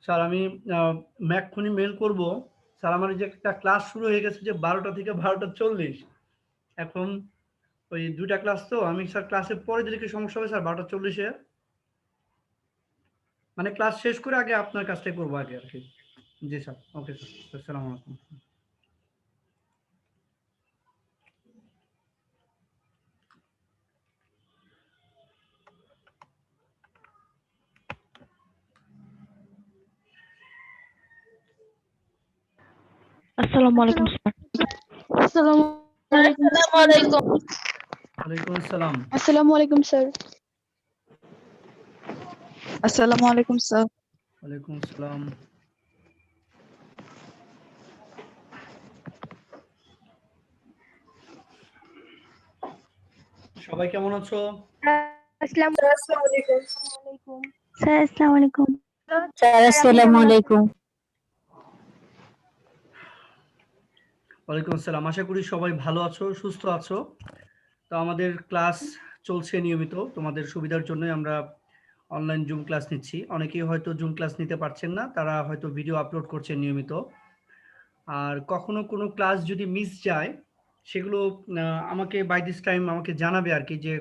Sir আমি এক্ষুনি mail করব। স্যার আমার এই যে একটা ক্লাস শুরু হয়ে গেছে যে 12টা থেকে 12টা 40। এখন ওই 2টা ক্লাস তো আমি স্যার ক্লাসের পরে দিলে কি সমস্যা হবে স্যার 12টা 40-এ? মানে ক্লাস শেষ করে আগে আপনার কাজটাই করবো আগে আরকি। জি স্যার। Okay sir. আসসালামু আলাইকুম। আসসালামু আলাইকুম স্যার। আসসালামু আলাইকুম। ওয়ালাইকুম আসসালাম। আসসালামু আলাইকুম স্যার। আসসালামু আলাইকুম স্যার। ওয়ালাইকুম আসসালাম। সবাই কেমন আছো? আসসালামু আলাইকুম। স্যার আসসালামু আলাইকুম। স্যার আসসালামু আলাইকুম। ওয়ালাইকুম আসসালাম। আশা করি সবাই ভালো আছো, সুস্থ আছো। তো আমাদের ক্লাস চলছে নিয়মিত। তোমাদের সুবিধার জন্যই আমরা অনলাইন জুম ক্লাস নিচ্ছি। অনেকেই হয়তো জুম ক্লাস নিতে পারছেন না। তারা হয়তো ভিডিও আপলোড করছেন নিয়মিত। আর কখনো কোনো ক্লাস যদি মিস যায়, সেগুলো আমাকে বাই দিস টাইম আমাকে জানাবে আরকি যে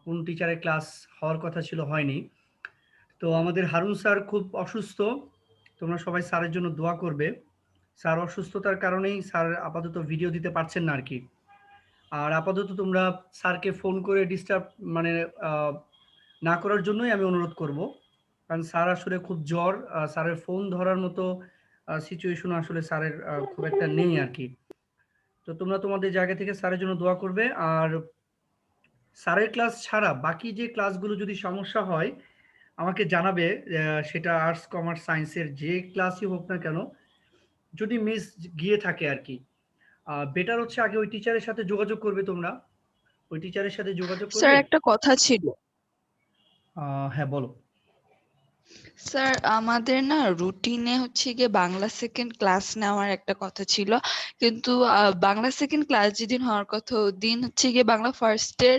কোন টিচারের ক্লাস হওয়ার কথা ছিল হয়নি। তো আমাদের হারুন স্যার খুব অসুস্থ। তোমরা সবাই স্যারের জন্য দোয়া করবে। স্যার অসুস্থতার কারণেই স্যার আপাতত ভিডিও দিতে পারছেন না আরকি। আর আপাতত তোমরা স্যারকে ফোন করে ডিস্টার্ব মানে আ না করার জন্যই আমি অনুরোধ করব। কারণ স্যার আসলে খুব জ্বর। স্যারের ফোন ধরার মতো সিচুয়েশন আসলে স্যারের খুব একটা নেই আরকি। তো তোমরা তোমাদের জায়গা থেকে স্যারের জন্য দোয়া করবে। আর স্যারের ক্লাস ছাড়া বাকি যে ক্লাসগুলো যদি সমস্যা হয়, আমাকে জানাবে। সেটা আর্টস, কমার্স, সায়েন্সের যে ক্লাসই হোক না কেন, যদি মিস গিয়ে থাকে আরকি। বেটার হচ্ছে আগে ওই টিচারের সাথে যোগাযোগ করবে তোমরা। ওই টিচারের সাথে যোগাযোগ স্যার করে একটা কথা ছিল। হ্যাঁ, বলো। স্যার আমাদের না রুটিনে হচ্ছে গিয়ে বাংলা সেকেন্ড ক্লাস নেওয়ার একটা কথা ছিল। কিন্তু বাংলা সেকেন্ড ক্লাস যেদিন হওয়ার কথা ওদিন হচ্ছে গিয়ে বাংলা ফার্স্টের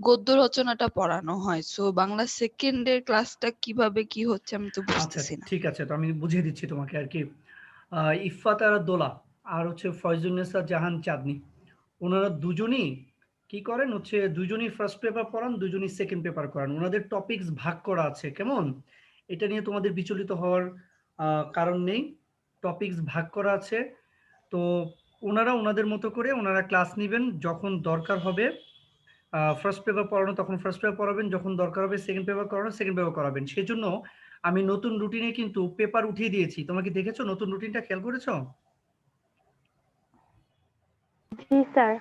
গদ্য রচনাটা পড়ানো হয়। সো বাংলা সেকেন্ডের ক্লাসটা কিভাবে কি হচ্ছে আমি তো আচ্ছা, বুঝতেছি না। ঠিক আছে। তো আমি বুঝিয়ে দিচ্ছি তোমাকে আরকি। ইফফাত আরা দোলা আর হচ্ছে ফয়জুন্নেসা জাহান চাঁদনী। উনারা দুজনই কি করেন হচ্ছে দুজনই ফার্স্ট পেপার পড়ান, দুজনই সেকেন্ড পেপার করান। উনাদের টপিকস ভাগ করা আছে। কেমন? এটা নিয়ে তোমাদের বিচলিত হওয়ার কারণ নেই। টপিকস ভাগ করা আছে। তো উনারা উনাদের মতো করে উনারা ক্লাস নিবেন। যখন দরকার হবে ফার্স্ট পেপার পড়ানো তখন ফার্স্ট পেপার পড়াবেন, যখন দরকার হবে সেকেন্ড পেপার করানো সেকেন্ড পেপার করাবেন। সেজন্য আমি নতুন রুটিনে কিন্তু পেপার উঠিয়ে দিয়েছি। তোমরা কি দেখেছো নতুন রুটিনটা খেয়াল করেছো? জি স্যার।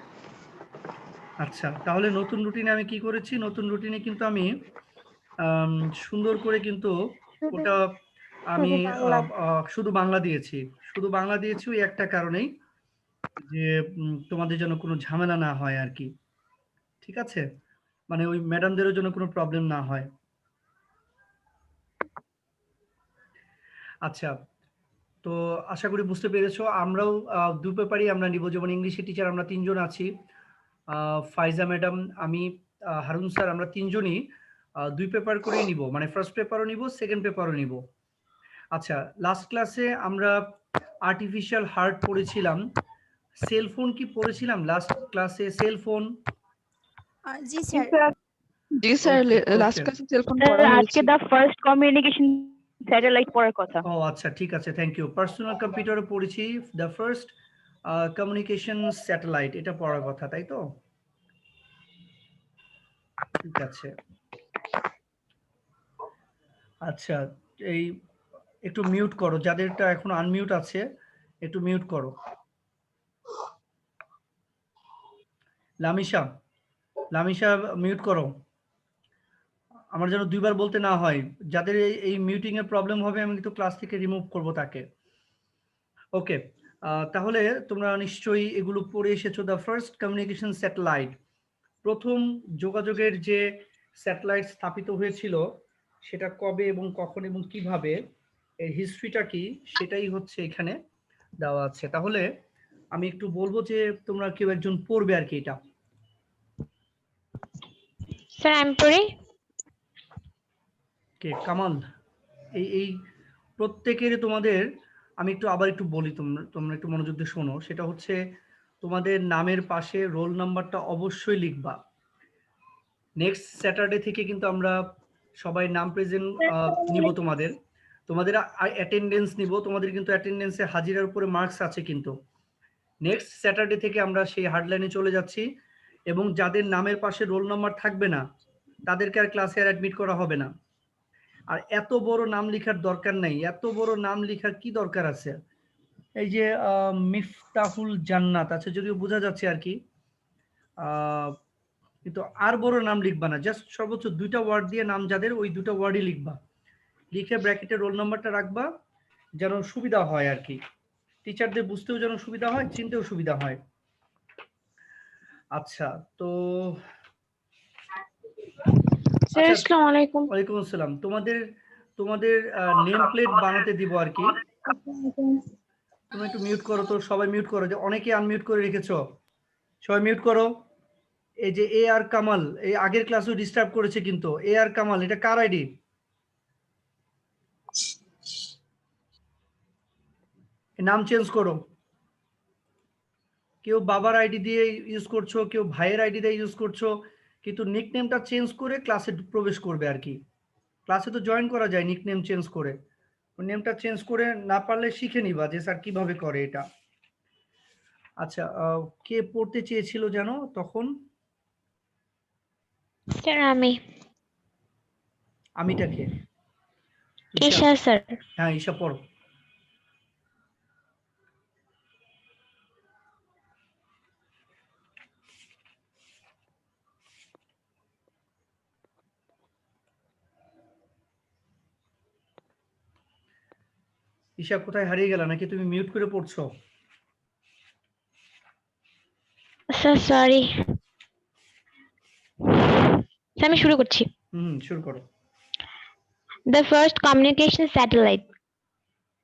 আচ্ছা, তাহলে নতুন রুটিনে আমি কি করেছি? নতুন রুটিনে কিন্তু আমি আম সুন্দর করে কিন্তু শুধু ওটা আমি শুধু বাংলা। শুধু বাংলা দিয়েছি। শুধু বাংলা দিয়েছি ওই একটা কারণেই যে তোমাদের যেন কোনো ঝামেলা না হয় আরকি। ঠিক আছে? মানে ওই ম্যাডামদেরও যেন কোনো প্রবলেম না হয়। আচ্ছা, তো আশা করি বুঝতে পেরেছো। আমরাও ২ পেপারই আমরা নিব। যেমন ইংলিশের টিচার আমরা ৩ জন আছি। ফাইজা ম্যাডাম, আমি, হারুন স্যার আমরা ৩ জনই ২ পেপার করেই নিব। মানে ফার্স্ট পেপারও নিব, সেকেন্ড পেপারও নিব। আচ্ছা, লাস্ট ক্লাসে আমরা আর্টিফিশিয়াল হার্ট পড়েছিলাম। সেল ফোন কি পড়েছিলাম লাস্ট ক্লাসে? Cell phone? জি জি স্যার। স্যার। জি স্যার, ওকে, লাস্ট ওকে। ক্লাসে সেলফোন স্যার পড়া আজকে হয়েছিল। দা ফার্স্ট কমিউনিকেশন স্যাটেলাইট পড়ার কথা। ও আচ্ছা, ঠিক আছে। Thank you. পার্সোনাল কম্পিউটারে পড়েছি দ্য ফার্স্ট কমিউনিকেশন স্যাটেলাইট এটা পড়ার কথা, তাই তো? ঠিক আছে। আচ্ছা, এই একটু মিউট করো। যাদেরটা এখনো আনমিউট আছে, একটু মিউট করো। লামিশা, লামিশা মিউট করো। আমার যেন ২ বার বলতে না হয়। যাদের এই মিউটিং এর প্রবলেম হবে আমি কিন্তু ক্লাস থেকে রিমুভ করব তাকে। ওকে। তাহলে তোমরা নিশ্চয়ই এগুলো পড়ে এসেছো। The first communication satellite. ১ম যোগাযোগের যে স্যাটেলাইট স্থাপিত হয়েছিল সেটা কবে এবং কখন এবং কিভাবে, এর হিস্ট্রিটা কি সেটাই হচ্ছে এখানে দেওয়া আছে। তাহলে আমি একটু বলবো যে তোমরা কেউ একজন পড়বে আরকি এটা। স্যার আমি পড়ি। কে? কামাল। এই প্রত্যেকেরই তোমাদের আমি আবার একটু বলি, তোমরা একটু মনোযোগ দিয়ে শোনো। সেটা হচ্ছে তোমাদের নামের পাশে রোল নাম্বারটা অবশ্যই লিখবা। নেক্সট স্যাটারডে থেকে কিন্তু আমরা সবাই নাম প্রেজেন্ট নিব, তোমাদের অ্যাটেন্ডেন্স নিব। তোমাদের কিন্তু অ্যাটেন্ডেন্সে হাজিরার উপরে মার্কস আছে কিন্তু। নেক্সট স্যাটারডে থেকে আমরা সেই হার্ডলাইনে চলে যাচ্ছি, এবং যাদের নামের পাশে রোল নাম্বার থাকবে না তাদেরকে আর ক্লাসে আর অ্যাডমিট করা হবে না। আর এত বড় নাম লেখার দরকার নাই, এত বড় নাম লেখার কি দরকার আছে? এই যে মিফতাহুল জান্নাত আছে, যদিও বোঝা যাচ্ছে আর কি, কিন্তু আর বড় নাম লিখবা না, জাস্ট সর্বোচ্চ 2টা ওয়ার্ড দিয়ে নাম যাদের, ওই 2টা ওয়ার্ডই লিখবা, লিখে ব্র্যাকেটে রোল নাম্বারটা রাখবা, যেন সুবিধা হয় আর কি, টিচারদের বুঝতেও যেন সুবিধা হয়, চিনতেও সুবিধা হয়। আচ্ছা, তো আসসালামু আলাইকুম। ওয়ালাইকুম আসসালাম। তোমাদের নেম প্লেট বানাতে দিব আর কি। তুমি একটু মিউট করো তো, সবাই মিউট করো, যে অনেকে আনমিউট করে রেখেছো, সবাই মিউট করো। এই যে এ আর কামাল, এই আগের ক্লাসেও ডিস্টার্ব করেছে কিন্তু। এ আর কামাল, এটা কার আইডি? নাম চেঞ্জ করো। কেউ বাবার আইডি দিয়ে ইউজ করছো, কেউ ভাইয়ের আইডি দিয়ে ইউজ করছো, কিন্তু নিকনেমটা চেঞ্জ করে ক্লাসে প্রবেশ করবে আর কি। ক্লাসে তো জয়েন করা যায় নিকনেম চেঞ্জ করে, নেমটা চেঞ্জ করে না পারলে শিখে নিবা যে স্যার কিভাবে করে এটা। আচ্ছা, কে পড়তে চেয়েছিল জানো তখন? স্যার আমিটা কে? ঈশা স্যার। হ্যাঁ, ঈশা পড়ো। ঈশা কোথায় হারিয়ে গেল, নাকি তুমি মিউট করে পড়ছো? স্যার সরি, আমি শুরু করছি। শুরু করো। The first communication satellite.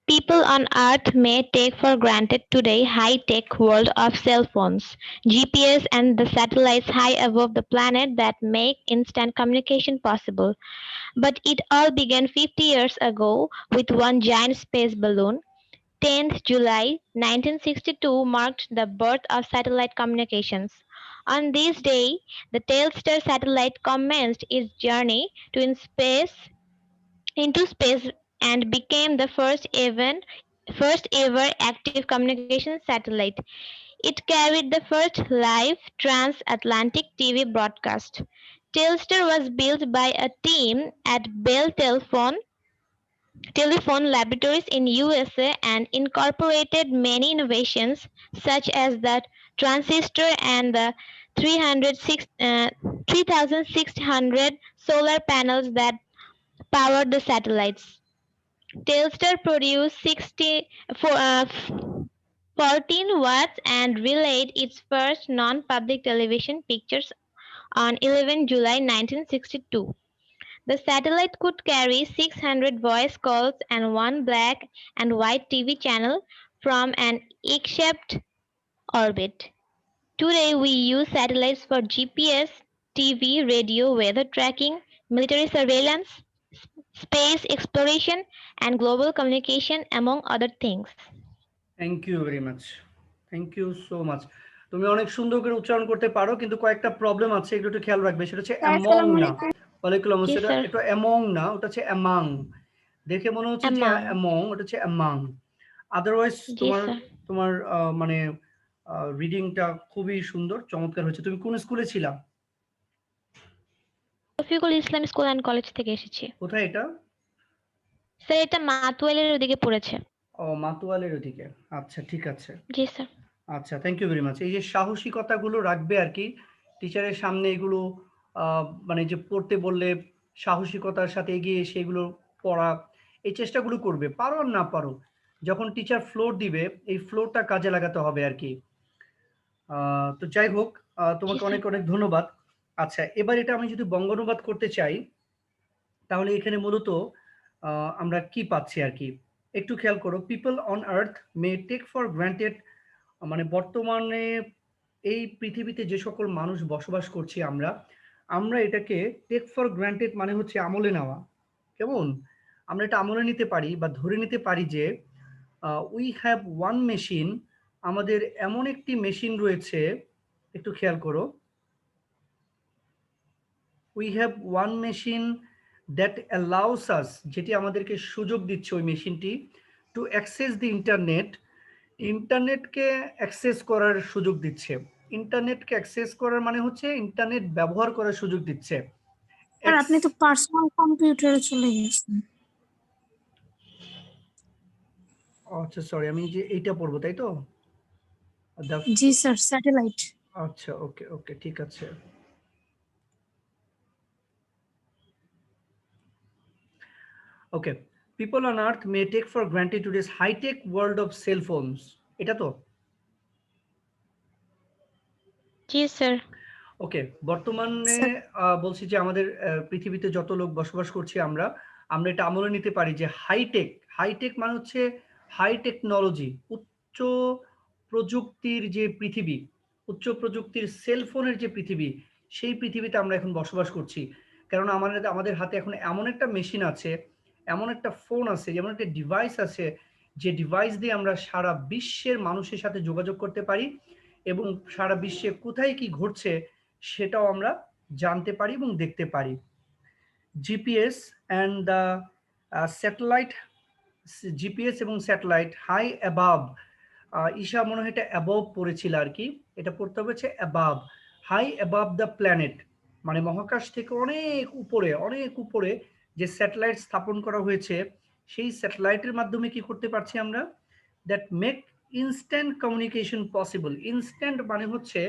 People on Earth may take for granted today high-tech world of cell phones, GPS and the satellites high above the planet that make instant communication possible. But it all began 50 years ago with one giant space balloon. 10th July 1962 marked the birth of satellite communications. On this day, the Telstar satellite commenced its journey into space and became the first ever active communication satellite. It carried the first live transatlantic TV broadcast. Telstar was built by a team at Bell Telephone Laboratories in USA and incorporated many innovations such as the transistor and the 3,600 solar panels that powered the satellites. Telstar produced 14 watts and relayed its first non-public television pictures on 11 July 1962. The satellite could carry 600 voice calls and one black and white TV channel from an egg-shaped orbit. Today, we use satellites for GPS, TV, radio, weather tracking, military surveillance, space exploration, and global communication, among other things. Thank you very much, thank you so much. তুমি অনেক সুন্দর করে উচ্চারণ করতে পারো, কিন্তু কয়েকটা problem আছে, এগুলো একটু খেয়াল রাখবে। সেটা হচ্ছে অ্যামং না, ওয়ালাইকুম আসসালাম, এটা অ্যামং না, ওটা হচ্ছে অ্যামাং। দেখে মনে হচ্ছে যে অ্যামং, ওটা হচ্ছে অ্যামাং। আদারওয়াইজ তোমার মানে রিডিংটা খুবই সুন্দর, চমৎকার হয়েছে। তুমি কোন স্কুলে ছিলা? Rafiqul Islam school and college থেকে এসেছি। কোথায় এটা? স্যার এটা মাতুয়ালের ওদিকে পড়েছে। ও, মাতুয়ালের ওদিকে। আচ্ছা, ঠিক আছে। জি স্যার। আচ্ছা, থ্যাংক ইউ ভেরি মাচ। এই যে সাহসিকতাগুলো রাখবে আর কি, টিচারের সামনে এগুলো মানে যে পড়তে বললে সাহসিকতার সাথে এগিয়ে এসে এগুলো পড়া, এই চেষ্টাগুলো করবে, পারো আর না পারো। যখন টিচার ফ্লোর দিবে, এই ফ্লোরটা কাজে লাগাতে হবে আর কি। তো যাই হোক, তোমাকে অনেক অনেক ধন্যবাদ। আচ্ছা, এবার এটা আমি যদি বঙ্গানুবাদ করতে চাই, তাহলে এখানে মূলত আমরা কি পাচ্ছি আর কি, একটু খেয়াল করো। People on earth may take for granted, মানে বর্তমানে এই পৃথিবীতে যে সকল মানুষ বসবাস করছি আমরা এটাকে টেক ফর গ্রান্টেড মানে হচ্ছে আমলে নেওয়া। কেমন? আমরা এটা আমলে নিতে পারি বা ধরে নিতে পারি যে উই হ্যাভ ওয়ান মেশিন, আমাদের এমন একটি মেশিন রয়েছে, একটু খেয়াল করো, we have one machine that allows us, যেটি আমাদেরকে সুযোগ দিচ্ছে ওই মেশিনটি, টু অ্যাক্সেস দি ইন্টারনেট, ইন্টারনেটকে অ্যাক্সেস করার সুযোগ দিচ্ছে। ইন্টারনেটকে অ্যাক্সেস করার মানে হচ্ছে ইন্টারনেট ব্যবহার করার সুযোগ দিচ্ছে। স্যার আপনি তো পার্সোনাল কম্পিউটারে চলে গেছেন। আচ্ছা সরি, আমি যে এইটা পড়বো তাই তো? জি স্যার, স্যাটেলাইট। আচ্ছা ওকে ওকে ঠিক আছে। Okay, people on earth may take for granted today's hi tech world of cell phones, এটা তো? জি স্যার। ওকে, বর্তমানে বলছি যে আমাদের পৃথিবীতে যত লোক বসবাস করছি আমরা এটা আমলে নিতে পারি যে হাইটেক, হাইটেক মানে হচ্ছে হাই টেকনোলজি, উচ্চ প্রযুক্তির যে পৃথিবী, উচ্চ প্রযুক্তির সেলফোনের যে পৃথিবী, সেই পৃথিবীতে আমরা এখন বসবাস করছি। কারণ আমাদের হাতে এখন এমন একটা মেশিন আছে, এমন একটা ফোন আছে, যেমন একটা ডিভাইস আছে, যে ডিভাইস দিয়ে আমরা সারা বিশ্বের মানুষের সাথে যোগাযোগ করতে পারি এবং সারা বিশ্বে কোথায় কি ঘটছে সেটাও আমরা জানতে পারি এবং দেখতে পারি। GPS and the satellite, GPS এবং স্যাটেলাইট হাই অ্যাবাভ, ঈশা মনে হয় এটা অ্যাবভ পড়েছিল আর কি, এটা পড়তে হবে হচ্ছে above, high above the planet, মানে মহাকাশ থেকে অনেক উপরে যে স্যাটেলাইট স্থাপন করা হয়েছে, সেই স্যাটেলাইটের মাধ্যমে কি করতে পারছি আমরা, that make instant communication possible. Instant মানে হচ্ছে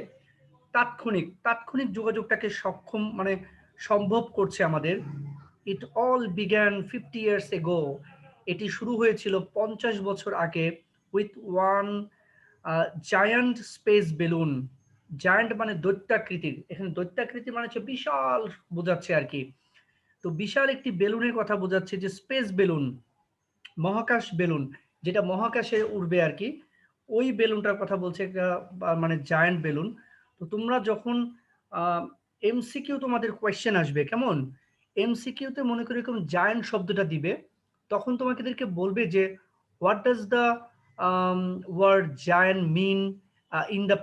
তাৎক্ষণিক যোগাযোগটাকে সম্ভব করছে আমাদের। It all began 50 years ago, এটি শুরু হয়েছিল 50 বছর আগে with one giant space balloon. Giant মানে দৈত্যাকৃতির, এখানে দৈত্যাকৃতি মানে হচ্ছে বিশাল বোঝাচ্ছে আর কি। তো বিশাল একটি বেলুনের কথা বোঝাচ্ছে, যে স্পেস বেলুন, মহাকাশ বেলুন, যেটা মহাকাশে উড়বে আর কি, ওই বেলুনটার কথা বলছে, মানে জায়ান্ট বেলুন। তো তোমরা যখন এমসিকিউ তোমাদের কোয়েশ্চেন আসবে, কেমন এমসিকিউতে মনে করি এরকম জায়ান্ট শব্দটা দিবে, তখন তোমাদেরকে বলবে যে what does the word giant mean in the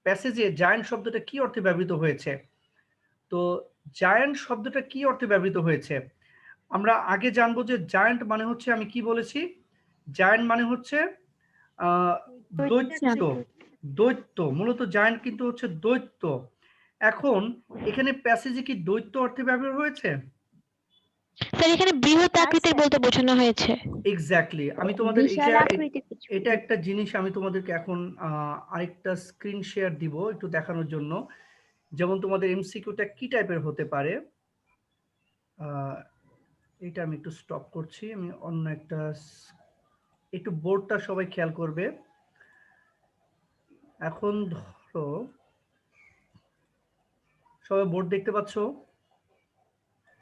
প্যাসেজে জায়ান্ট শব্দটা কি অর্থে ব্যবহৃত হয়েছে। তো জায়ান্ট শব্দটা কি অর্থে ব্যবহৃত হয়েছে আমরা আগে জানবো। যে জায়ান্ট মানে হচ্ছে, আমি কি বলেছি, জায়ান্ট মানে হচ্ছে দৈত্য, মূলত জায়ান্ট কিন্তু হচ্ছে দৈত্য। এখন এখানে প্যাসেজে কি দৈত্য অর্থে ব্যবহার হয়েছে? স্যার এখানে বৃহৎ আকৃতির বলতে বোঝানো হয়েছে। এক্স্যাক্টলি, আমি তোমাদের এটা একটা জিনিস আমি তোমাদেরকে এখন আরেকটা স্ক্রিন শেয়ার দিব একটু দেখানোর জন্য, যেমন তোমাদের এমসিকিউটা কি টাইপের হতে পারে। এটা আমি একটু স্টপ করছি, আমি অন্য একটা, একটু বোর্ডটা সবাই খেয়াল করবে। এখন ধরো সবাই বোর্ড দেখতে পাচ্ছ?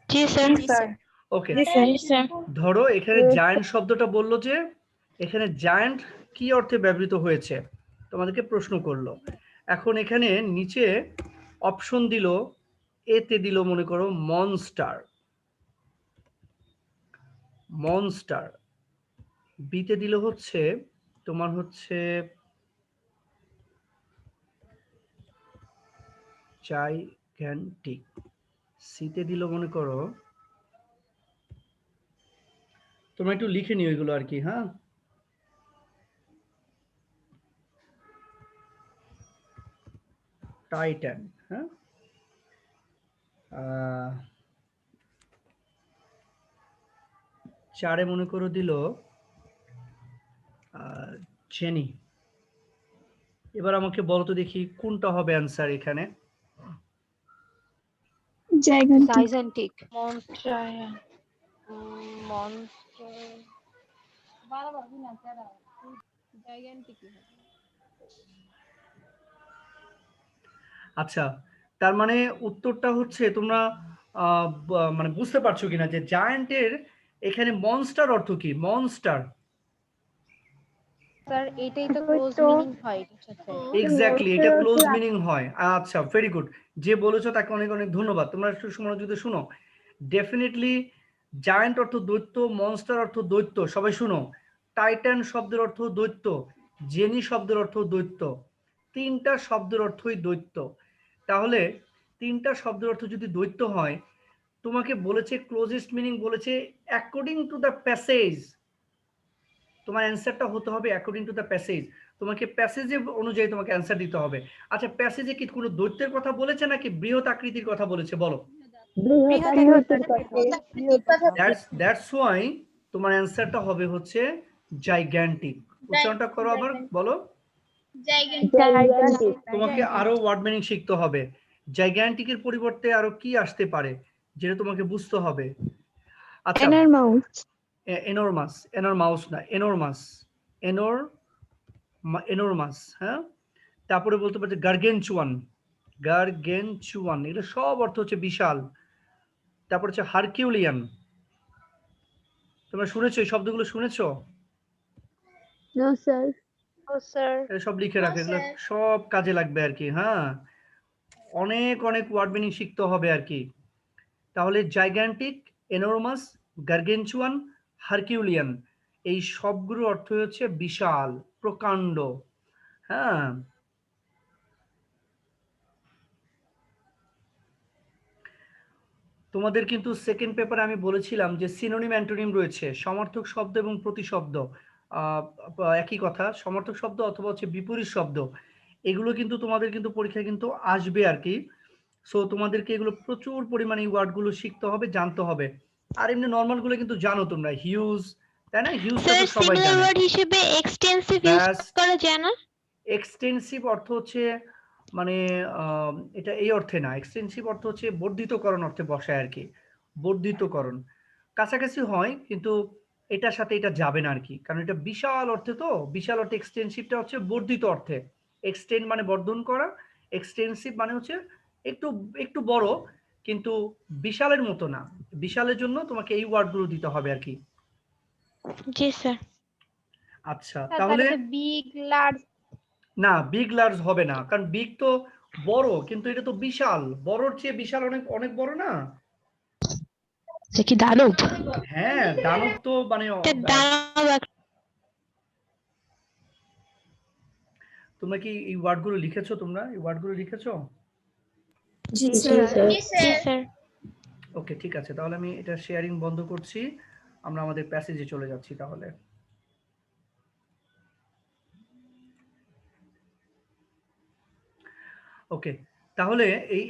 জি স্যার। ওকে, স্যার। ধরো এখানে জায়ান্ট শব্দটা বললো যে এখানে জায়ান্ট কি অর্থে ব্যবহৃত হয়েছে, তোমাদেরকে প্রশ্ন করলো। এখন এখানে নিচে অপশন দিল, এতে দিল মনে করো মনস্টার, বিতে দিল হচ্ছে তোমার হচ্ছে জাইগ্যান্টিক, সিতে দিল মনে করো, তোমরা একটু লিখে নিও এগুলো আর কি। হ্যাঁ, টাইটান, হ্যাঁ, চারে মনে করো দিল জেনি। এবার আমাকে বলো তো দেখি কোনটা হবে অ্যান্সার এখানে। জাইগান্টিক। আচ্ছা, তার মানে উত্তরটা হচ্ছে তোমরা মানে বুঝতে পারছো কিনা যে জায়ান্টের এখানে মনস্টার অর্থ কি? মনস্টার, স্যার এটাই তো ক্লোজ মিনিং হয় এটার সাথে। এক্স্যাক্টলি, এটা ক্লোজ মিনিং হয়। আচ্ছা ভেরি গুড, যে বলেছো তাকে অনেক অনেক ধন্যবাদ। তোমরা একটু মনোযোগ দিয়ে শুনো। ডেফিনেটলি জায়ান্ট অর্থ দৈত্য, মনস্টার অর্থ দৈত্য। সবাই শুনো, টাইটান শব্দের অর্থ দৈত্য, জেনি শব্দের অর্থ দৈত্য, তিনটা শব্দের অর্থই দৈত্য। তাহলে তিনটা শব্দের অর্থ যদি দৈত্য হয়, তোমাকে বলেছে ক্লোজেস্ট মিনিং বলেছে অ্যাকর্ডিং টু দ্য প্যাসেজ, তোমার অ্যান্সারটা হতে হবে অ্যাকর্ডিং টু দ্য প্যাসেজ। তোমাকে প্যাসেজে অনুযায়ী তোমাকে অ্যান্সার দিতে হবে। আচ্ছা, প্যাসেজে কি কোনো দৈত্যের কথা বলেছে নাকি বৃহৎ আকৃতির কথা বলেছে বলো? দ্যাটস ওয়াই তোমার অ্যান্সারটা হবে হচ্ছে জাইগ্যান্টিক। উচ্চারণটা করো আবার, বলো। তোমাকে আরো ওয়ার্ড মিনিং শিখতে হবে। জাইগ্যান্টিকের পরিবর্তে আরো কি আসতে পারে যেটা তোমাকে বুঝতে হবে। আচ্ছা, এনরমাস, এনরমাউস না, এনরমাস, এনরমাস, হ্যাঁ। তারপরে বলতে পারছে গার্গেনচুয়ান, গার্গেনচুয়ান, এগুলো সব অর্থ হচ্ছে বিশাল। তারপর হচ্ছে হারকিউলিয়ান। তোমরা শুনেছো এই শব্দগুলো, শুনেছো? No sir. এটা সব লিখে রাখো, এগুলো সব কাজে লাগবে আর কি। হ্যাঁ, অনেক অনেক ওয়ার্ড মিনিং শিখতে হবে আর কি। তাহলে জাইগ্যান্টিক, এনরমাস, গার্গেনচুয়ান, হারকিউলিয়ান, এই সবগুলোর অর্থ হচ্ছে বিশাল, প্রকাণ্ড। হ্যাঁ, তোমাদের কিন্তু সেকেন্ড পেপারে আমি বলেছিলাম যে সিনোনিম অ্যান্টোনিম রয়েছে, সমার্থক শব্দ এবং প্রতিশব্দ একই কথা, সমার্থক শব্দ অথবা হচ্ছে বিপরীত শব্দ, এগুলো কিন্তু তোমাদের কিন্তু পরীক্ষায় কিন্তু আসবে আর কি। সো তোমাদেরকে এগুলো প্রচুর পরিমাণে এই ওয়ার্ডগুলো শিখতে হবে, জানতে হবে। আর এমনি নর্মাল গুলো কিন্তু জানো তোমরা, হিউজ, তাই না? হিউজটা স্যার তো সবাই সিমিলার জানে। ওয়ার্ড হিসেবে এক্সটেন্সিভ ইউজ করা যায় না? এক্সটেন্সিভ অর্থ হচ্ছে মানে এটা এই অর্থে না, এক্সটেন্সিভ অর্থ হচ্ছে বর্ধিতকরণ অর্থে বসায় আর কি, বর্ধিতকরণ কাছাকাছি হয়, কিন্তু এটার সাথে এটা যাবে না আর কি, কারণ এটা বিশাল অর্থে, তো বিশাল অর্থে এক্সটেন্সিভটা হচ্ছে বর্ধিত অর্থে। এক্সটেন্ড মানে বর্ধন করা, এক্সটেন্সিভ মানে হচ্ছে একটু একটু বড়, কিন্তু বিশালের মতো না। বিশালের জন্য তোমাকে এই ওয়ার্ডগুলো দিতে হবে আর কি। জি স্যার। আচ্ছা, তাহলে বিগ, লার্জ। না, বিগ লার্জ হবে না, কারণ বিগ তো বড়, কিন্তু এটা তো বিশাল, বড়র চেয়ে বিশাল অনেক অনেক বড় না? সে কি দানব? হ্যাঁ, দানব তো মানে তোমরা কি এই ওয়ার্ডগুলো লিখেছো? তোমরা এই ওয়ার্ডগুলো লিখেছো? জি স্যার। জি স্যার। ওকে, ঠিক আছে, তাহলে আমি এটা শেয়ারিং বন্ধ করছি, আমরা আমাদের প্যাসেজে চলে যাচ্ছি তাহলে। ওকে, তাহলে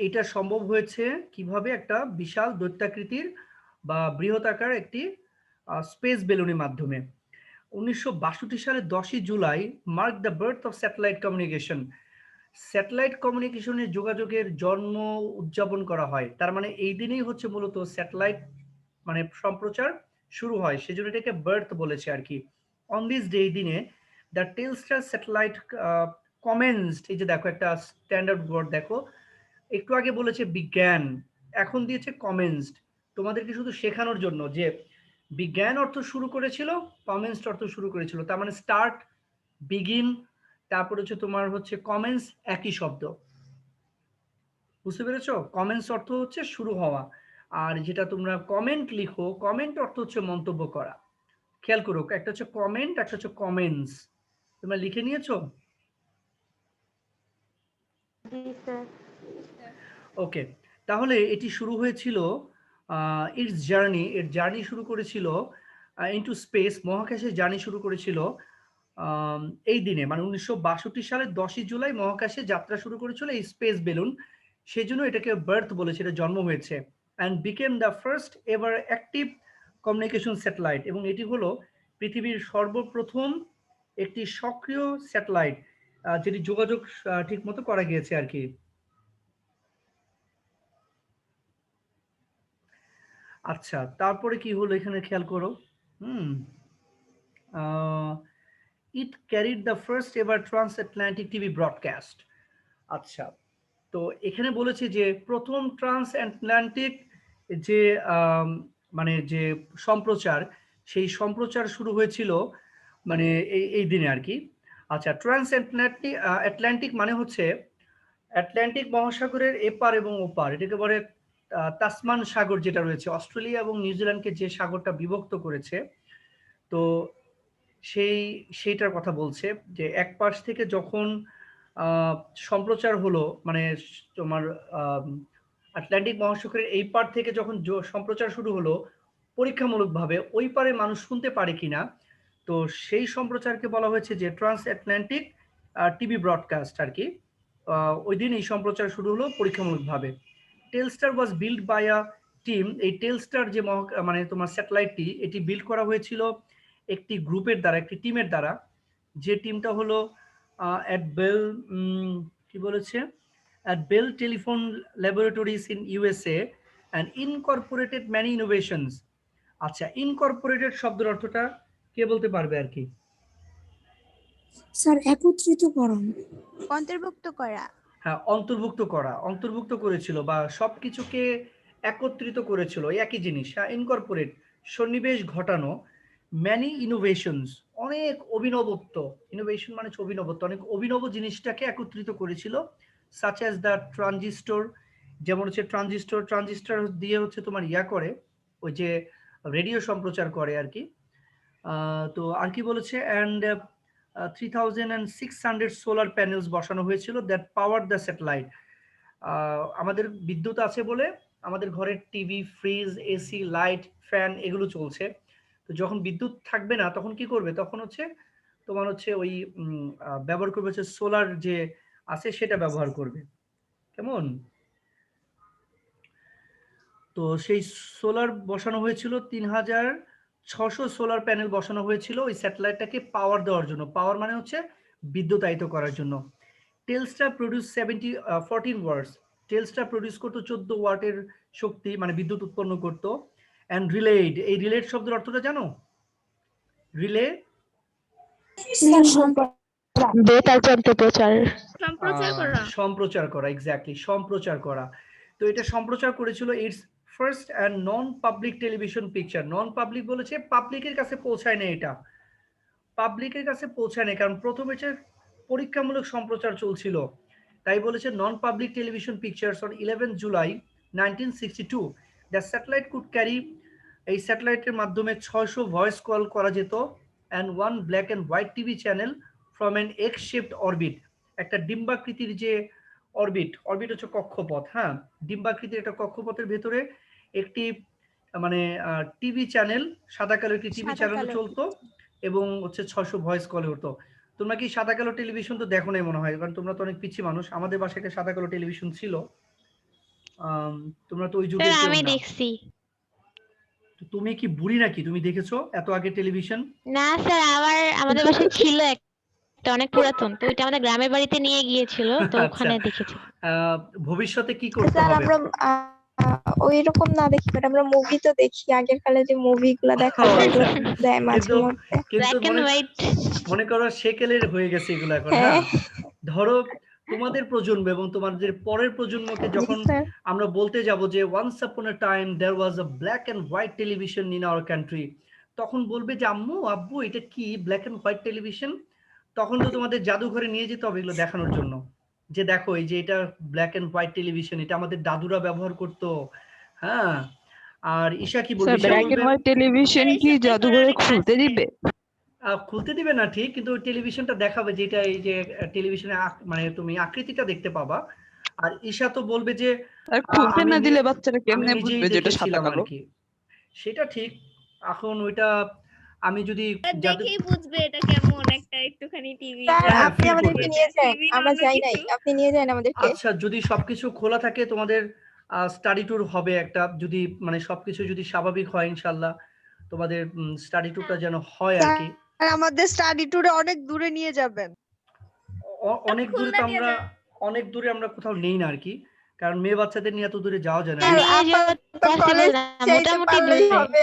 এইটা সম্ভব হয়েছে কিভাবে? একটা বিশাল দৈত্যাকৃতির বা বৃহৎ আকার একটি স্পেস বেলুনের মাধ্যমে। 1962 সালের 10ই July mark the birth of satellite communication. Satellite কমিউনিকেশনের যোগাযোগের জন্ম উদযাপন করা হয়। তার মানে এই দিনেই হচ্ছে মূলত স্যাটেলাইট মানে সম্প্রচার শুরু হয়, সেজন্য এটাকে বার্থ বলেছে আর কি। অন দিস ডে, এই দিনে দ্য টেলস্টার স্যাটেলাইট কমেন্সড, এই যে দেখো একটা স্ট্যান্ডার্ড ওয়ার্ড দেখো, একটু আগে বলেছে বিজ্ঞান, এখন দিয়েছে কমেন্সড, তোমাদেরকে শুধু শেখানোর জন্য যে বিজ্ঞান অর্থ শুরু করেছিল, কমেন্সড অর্থ শুরু করেছিল, তার মানে স্টার্ট, বিগিন, তারপর হচ্ছে তোমার হচ্ছে কমেন্স, একই শব্দ, বুঝতে পেরেছো? কমেন্স অর্থ হচ্ছে শুরু হওয়া, আর যেটা তোমরা কমেন্ট লিখো, কমেন্ট অর্থ হচ্ছে মন্তব্য করা। খেয়াল করো, একটা হচ্ছে কমেন্ট, একটা হচ্ছে কমেন্টস। তোমরা লিখে নিয়েছো? ওকে, তাহলে এটি শুরু হয়েছিল ইটস জার্নি, এর জার্নি শুরু করেছিল ইনটু স্পেস, মহাকাশে জার্নি শুরু করেছিল এই দিনে, মানে 1962 সালের 10ই জুলাই মহাকাশে যাত্রা শুরু করেছিল এই স্পেস বেলুন, সেই জন্য এটাকে বার্থ বলেছে, এটা জন্ম হয়েছে। And became the first ever active communication satellite, এবং এটি হলো পৃথিবীর সর্বপ্রথম একটি সক্রিয় স্যাটেলাইট যেটি যোগাযোগ ঠিক মতো করা গিয়েছে আর কি। আচ্ছা, তারপরে কি হলো এখানে খেয়াল করো। It carried the first ever trans Atlantic TV broadcast. আচ্ছা, তো এখানে বলেছে যে প্রথম ট্রান্স আটলান্টিক যে মানে যে সম্প্রচার, সেই সম্প্রচার শুরু হয়েছিল মানে এই দিনে আর কি। আচ্ছা, ট্রান্স আটলান্টিক মানে হচ্ছে আটলান্টিক মহাসাগরের এপার এবং ওপার, এটাকে বলে তাসমান সাগর যেটা রয়েছে, অস্ট্রেলিয়া এবং নিউজিল্যান্ডকে যে সাগরটা বিভক্ত করেছে, তো সেইটার কথা বলছে যে এক পাশ থেকে যখন সম্প্রচার হলো, মানে তোমার আটলান্টিক মহাসাগরের এই পার থেকে যখন সম্প্রচার শুরু হলো পরীক্ষামূলকভাবে, ওই পারে মানুষ শুনতে পারে কিনা, তো সেই সম্প্রচারকে বলা হয়েছে যে ট্রান্স আটলান্টিক টিভি ব্রডকাস্ট আর কি। ওই দিন এই সম্প্রচার শুরু হলো পরীক্ষামূলকভাবে। Telstar was build by a team. এই টেলস্টার যে মানে তোমার স্যাটেলাইটটি, এটি বিল্ড করা হয়েছিল একটি গ্রুপের দ্বারা, একটি টিমের দ্বারা, যে টিমটা হলো অ্যাট বেল, কি বলেছে, at Bell Telephone Laboratories in USA and incorporated many innovations. আচ্ছা, ইনকর্পোরেটেড শব্দের অর্থটা কে বলতে পারবে আর কি? স্যার একত্রিতকরণ। অন্তর্ভুক্ত করা। হ্যাঁ, অন্তর্ভুক্ত করা, অন্তর্ভুক্ত করেছিল বা সবকিছুকে একত্রিত করেছিল, একই জিনিস। হ্যাঁ, ইনকর্পোরেট, সন্নিবেশ ঘটানো। ম্যানি ইনোভেশনস, অনেক অভিনবত্ব, ইনোভেশন মানে হচ্ছে অভিনবত্ব, অনেক অভিনব জিনিসটাকে একত্রিত করেছিল। সাচ অ্যাজ দ্য ট্রানজিস্টর, যেমন হচ্ছে ট্রানজিস্টর দিয়ে হচ্ছে তোমার ইয়া করে, ওই যে রেডিও সম্প্রচার করে আর কি। তো আর কি বলেছে, অ্যান্ড 3600 সোলার প্যানেলস বসানো হয়েছিল দ্যাট পাওয়ার দ্য স্যাটেলাইট। আমাদের বিদ্যুৎ আছে বলে আমাদের ঘরের TV, fridge, AC, light, fan এগুলো চলছে। তো যখন বিদ্যুৎ থাকবে না তখন কি করবে, তখন হচ্ছে তোমার হচ্ছে ওই ব্যবহার করবে হচ্ছে সোলার যে আছে সেটা ব্যবহার করবে। কেমন? তো সেই সোলার বসানো হয়েছিল, 3600 সোলার প্যানেল বসানো হয়েছিল ওই স্যাটেলাইটটাকে পাওয়ার দেওয়ার জন্য। পাওয়ার মানে হচ্ছে বিদ্যুতায়িত করার জন্য। টেলস্টার প্রডিউস 14 ওয়াটস। টেলস্টার প্রডিউস করতো 14 ওয়াটের শক্তি, মানে বিদ্যুৎ উৎপন্ন করতো। অ্যান্ড রিলেড, এই রিলেড শব্দের অর্থটা জানো? রিলে বেতার যন্ত্র প্রচার। সম্প্রচার করা, এক্স্যাক্টলি, সম্প্রচার করা। তো এটা সম্প্রচার করেছিল its first and non public television picture. Non public বলেছে, পাবলিকের কাছে পৌঁছায় না, এটা পাবলিকের কাছে পৌঁছায় না, কারণ প্রথম হচ্ছে পরীক্ষামূলক সম্প্রচার চলছিল, তাই বলেছে non public television pictures on 11 July 1962 the satellite could carry. এই স্যাটেলাইটের মাধ্যমে 600 ভয়েস কল করা যেত and 1 black and white TV channel from an X shaped orbit. একটা ডিম্বাকৃতির যে অরবিট, অরবিট হচ্ছে কক্ষপথ, হ্যাঁ, ডিম্বাকৃতির একটা কক্ষপথের ভেতরে একটি মানে টিভি চ্যানেল, সাদা কালো একটি টিভি চ্যানেল চলতো এবং হচ্ছে 600 ভয়েস কল হতো। তোমরা কি সাদা কালো টেলিভিশন তো দেখো নাই মনে হয়, কারণ তোমরা তো অনেক পিচ্ছি মানুষ। আমাদের বাসায় একটা সাদা কালো টেলিভিশন ছিল, তোমরা তো ওই যুগে স্যার কেউ আমি না। দেখছি। তুমি কি বুড়ি নাকি, তুমি দেখেছো এত আগে টেলিভিশন? না স্যার, আমাদের বাসায় ছিল একটা, অনেক পুরাতন, তো ওইটা আমাদের গ্রামের বাড়িতে নিয়ে গিয়েছিল, তো আচ্ছা, ওখানে দেখেছি। ভবিষ্যতে কি করতে স্যার হবে? আমরা ওই রকম না দেখি, বাট আমরা মুভি তো দেখি, আগের কালে যে মুভিগুলো দেখা ও, যায় আচ্ছা। এগুলো দেয় মাঝে কিন্তু মধ্যে। কিন্তু ব্ল্যাক এন্ড হোয়াইট। মনে করো সেকেলের হয়ে গেছে এগুলো এখন। হ্যাঁ। হ্যাঁ, ধরো তোমাদের প্রজন্ম এবং তোমাদের পরের প্রজন্মকে জি যখন স্যার। আমরা বলতে যাব যে once upon a time there was a black and white television in our country, তখন বলবে যে আম্মু, আব্বু, এটা কি ব্ল্যাক এন্ড হোয়াইট টেলিভিশন? তখন তো তোমাদের জাদুঘরে নিয়ে যেতে হবে এগুলো দেখানোর জন্য, যে দেখো এই যে এটা ব্ল্যাক এন্ড হোয়াইট টেলিভিশন, এটা আমাদের দাদুরা ব্যবহার করতো। হ্যাঁ, আর ঈশা কি বলবে? ঈশা ব্ল্যাক এন্ড বলবে হোয়াইট টেলিভিশন কি জাদুঘরে খুলতে দিবে? খুলতে দিবে না ঠিক, কিন্তু ওই টেলিভিশনটা দেখাবে যেটা এই যে টেলিভিশনে মানে তুমি আকৃতিটা দেখতে পাবা। আর ঈশা তো বলবে যে আর খুলতে আমি না নি- দিলে বাচ্চারা আমি কেমনে নিজেই বুঝবে যে এটা সাদা দেখেছিলাম আর কালো? কি। সেটা ঠিক। এখন ওইটা আমি যদি দেখেই বুঝবে এটা কেমন একটা একটুখানি টিভি। স্যার হ্যাঁ, আপনি feel আমাদেরকে করবে। নিয়ে যান, টিভি আমরা অন্য যাই কিছু। নাই, আপনি নিয়ে যান আমাদেরকে। আচ্ছা, যদি সবকিছু খোলা থাকে তোমাদের স্টাডি ট্যুর হবে একটা, যদি মানে সবকিছু যদি স্বাভাবিক হয় ইনশাল্লাহ, তোমাদের স্টাডি ট্যুরটা যেন হয় আর কি। আমাদের স্টাডি ট্যুরে অনেক দূরে নিয়ে যাবেন। অনেক দূরে তো খুলনা নিয়ে আমরা যান। অনেক দূরে আমরা কোথাও নেই না আর কি, কারণ মেয়ে বাচ্চাদের নিয়ে এত দূরে যাওয়া যায় না। স্যার, নিয়ে যাওয়া আপাতত possible কলেজ না, যাইতে মোটামুটি পারলেই দূরে। হবে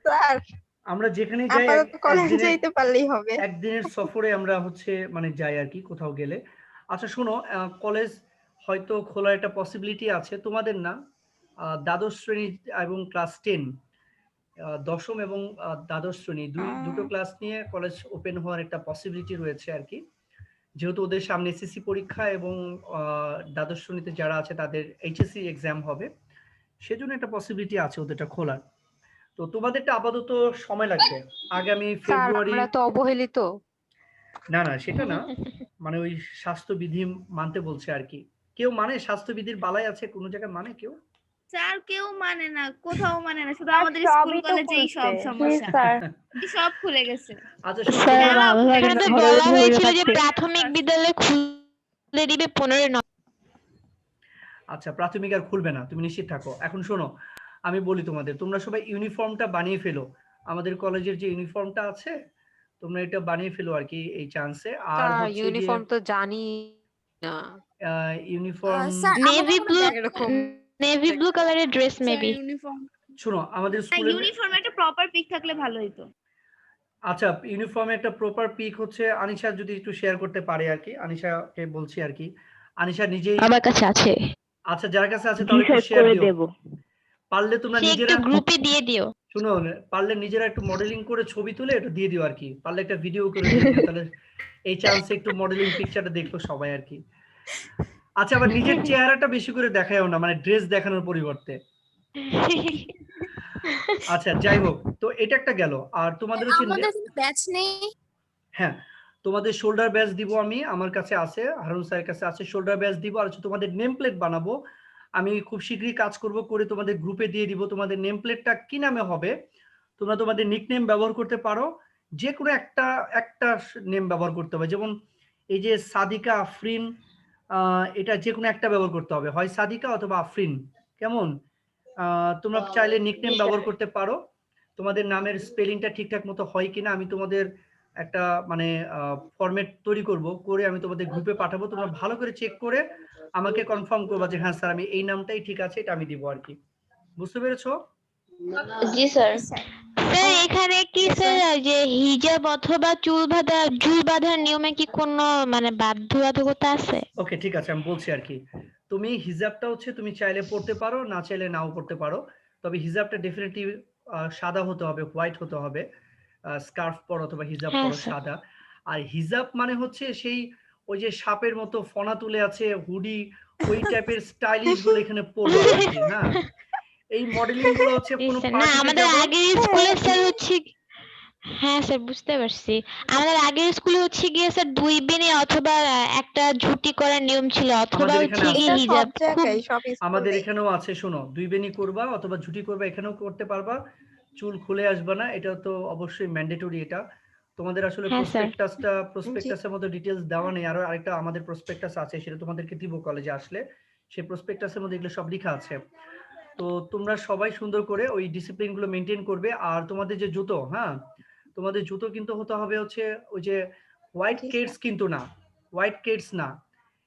স্যার, আমরা যেখানে যাই আপাতত কলেজ যাইতে পারলেই হবে। একদিনের সফরে আমরা হচ্ছে মানে যাই আর কি কোথাও গেলে। আচ্ছা শোনো, কলেজ হয়তো খোলার একটা পসিবিলিটি আছে, তোমাদের না, দ্বাদশ শ্রেণী এবং ক্লাস 10, দশম এবং দ্বাদশ শ্রেণী দুটো ক্লাস নিয়ে কলেজ ওপেন হওয়ার একটা পসিবিলিটি রয়েছে আর কি, যেহেতু ওদের সামনে এসএসসি পরীক্ষা এবং দ্বাদশ শ্রেণীতে যারা আছে তাদের এইচএসসি এক্সাম হবে। সেজন্য একটা পসিবিলিটি আছে ওদেরটা খোলার। তো তোমাদেরটা আপাতত সময় লাগবে। আগামী স্যার ফেব্রুয়ারি, আমরা তো অবহেলিত। না না সেটা না, মানে ওই স্বাস্থ্যবিধি মানতে বলছে আর কি। কেউ মানে স্বাস্থ্যবিধির বালাই আছে কোনো জায়গায় মানে কেউ? স্যার কেউ মানে না, কোথাও মানে না, শুধু স্যার আমাদের স্কুল সবই তো কলেজেই সব খুলছে। সমস্যা। স্যার সব খুলে গেছে। আচ্ছা শোনো, স্যার তোমরা ভালো লাগে এখানে না, তো ঘরের বলা ভিতরে হয়েছিল যে থাকতে। প্রাথমিক বিদ্যালয় খুলে দিবে 15 আচ্ছা প্রাথমিক আর খুলবে না, তুমি নিশ্চিত থাকো। এখন শোনো, আমি বলি তোমাদের, তোমরা সবাই ইউনিফর্মটা বানিয়ে ফেলো। আমাদের কলেজের যে ইউনিফর্মটা আছে তোমরা এটা বানিয়ে ফেলো আর কি এই চান্সে। আর স্যার হচ্ছে গিয়ে ইউনিফর্ম তো জানি না ইউনিফর্ম, স্যার নেভি আমাদের কোনো ব্লু, এরকম নেভি ব্লু কালারের ড্রেস স্যার মেবি। ইউনিফর্ম, শোনো আমাদের হ্যাঁ স্কুলে, ইউনিফর্মে একটা প্রপার পিক থাকলে ভালো হতো। আচ্ছা ইউনিফর্মে একটা প্রপার পিক হচ্ছে আনিশা যদি একটু শেয়ার করতে পারে আর কি, আনিশাকে বলছি আর কি। আনিশা নিজেই, আমার কাছে আছে, আচ্ছা যার কাছে আছে তাহলে একটু শেয়ার দিও। পারলে তোমরা সে একটু নিজেরা, গ্রুপে দিয়ে দিও। শুনো পারলে নিজেরা একটু মডেলিং করে ছবি তুলে এটা দিয়ে দিও আর কি। পারলে একটা ভিডিও করে দিয়ে দিও, তাহলে এই চান্সে একটু মডেলিং পিকচারটা দেখলো সবাই আর কি। আচ্ছা আবার নিজের চেহারাটা বেশি করে দেখায়ও না, মানে ড্রেস দেখানোর পরিবর্তে। আচ্ছা যাই হোক, তো এটা একটা গেল। আর তোমাদের হচ্ছে আমাদের ব্যাচ নেই। হ্যাঁ তোমাদের শোল্ডার ব্যাজ দিব আমি, আমার কাছে আছে, হারুন স্যারের কাছে আছে, শোল্ডার ব্যাজ দিব। আর হচ্ছে তোমাদের নেম প্লেট বানাবো আমি, খুব শীঘ্রই কাজ করব, করে তোমাদের গ্রুপে দিয়ে দিব। তোমাদের নেম প্লেটটা কি নামে হবে তোমরা তোমাদের নিকনেম ব্যবহার করতে পারো, যে কোনো একটা একটা নেম ব্যবহার করতে হবে। যেমন এই যে সাদিকা আফরিন, এটা যে কোনো একটা ব্যবহার করতে হবে, হয় সাদিকা অথবা আফরিন, কেমন? তোমরা চাইলে নিকনেম ব্যবহার করতে পারো। তোমাদের নামের স্পেলিংটা ঠিকঠাক মতো হয় কিনা আমি তোমাদের একটা মানে ফরম্যাট তৈরি করব, করে আমি তোমাদের গ্রুপে পাঠাবো। তোমরা ভালো করে চেক করে আমাকে কনফার্ম করবা যে হ্যাঁ স্যার আমি এই নামটাই ঠিক আছে, এটা আমি দিব আর কি। বুঝতে পেরেছো? জি স্যার। স্যার স্যার এখানে কি স্যার যে হিজাব অথবা চুল বাঁধার নিয়মে কি কোনো মানে বাধ্যবাধকতা আছে? ওকে ঠিক আছে, আমি বলছি আর কি। তুমি হিজাবটা হচ্ছে তুমি চাইলে পড়তে পারো, না চাইলে নাও পড়তে পারো। তবে হিজাবটা ডেফিনেটলি সাদা হতে হবে, হোয়াইট হতে হবে। স্কার্ফ পরো অথবা হিজাব হ্যাঁ পরো স্যার। সাদা। আর হিজাব মানে হচ্ছে সেই ওই যে সাপের মতো ফনা তুলে আছে হুডি, ওই টাইপের স্টাইলিশ গুলো এখানে পড়বা আর কি। হ্যাঁ এই মডেলিং গুলো হচ্ছে জি কোনো স্যার। না পার্টিতে আমাদের যাবো। আগের স্কুলে স্যার হচ্ছে, হ্যাঁ স্যার বুঝতে পারছি, আমাদের আগের স্কুলে হচ্ছে গিয়ে স্যার 2 বেনি অথবা একটা ঝুটি করার নিয়ম ছিল, অথবা আমাদের হচ্ছে এখানে গিয়ে আছে, এটা সব হিজাব। খুব জায়গায় সব আমাদের স্কুলে। এখানেও আছে। শোনো, 2 বেনি করবা অথবা ঝুটি করবা, এখানেও করতে পারবা। চুল খুলে আসবা না, এটা তো অবশ্যই ম্যান্ডেটরি। এটা তোমাদের আসলে হ্যাঁ স্যার। প্রসপেক্টাসটা, জি প্রসপেক্টাসের মধ্যে ডিটেইলস দেওয়া নেই। আরো আরেকটা আমাদের প্রসপেক্টাস আছে, সেটা তোমাদেরকে দিব কলেজে আসলে। সেই প্রসপেক্টাসের মধ্যে এগুলো সব লেখা আছে। তো তোমরা সবাই সুন্দর করে ওই ডিসিপ্লিন গুলো মেনটেন করবে। আর তোমাদের যে জুতো, হ্যাঁ তোমাদের জুতো কিন্তু হতে হবে হচ্ছে ওই যে হোয়াইট জি কেডস, স্যার। কিন্তু না, হোয়াইট কেডস না,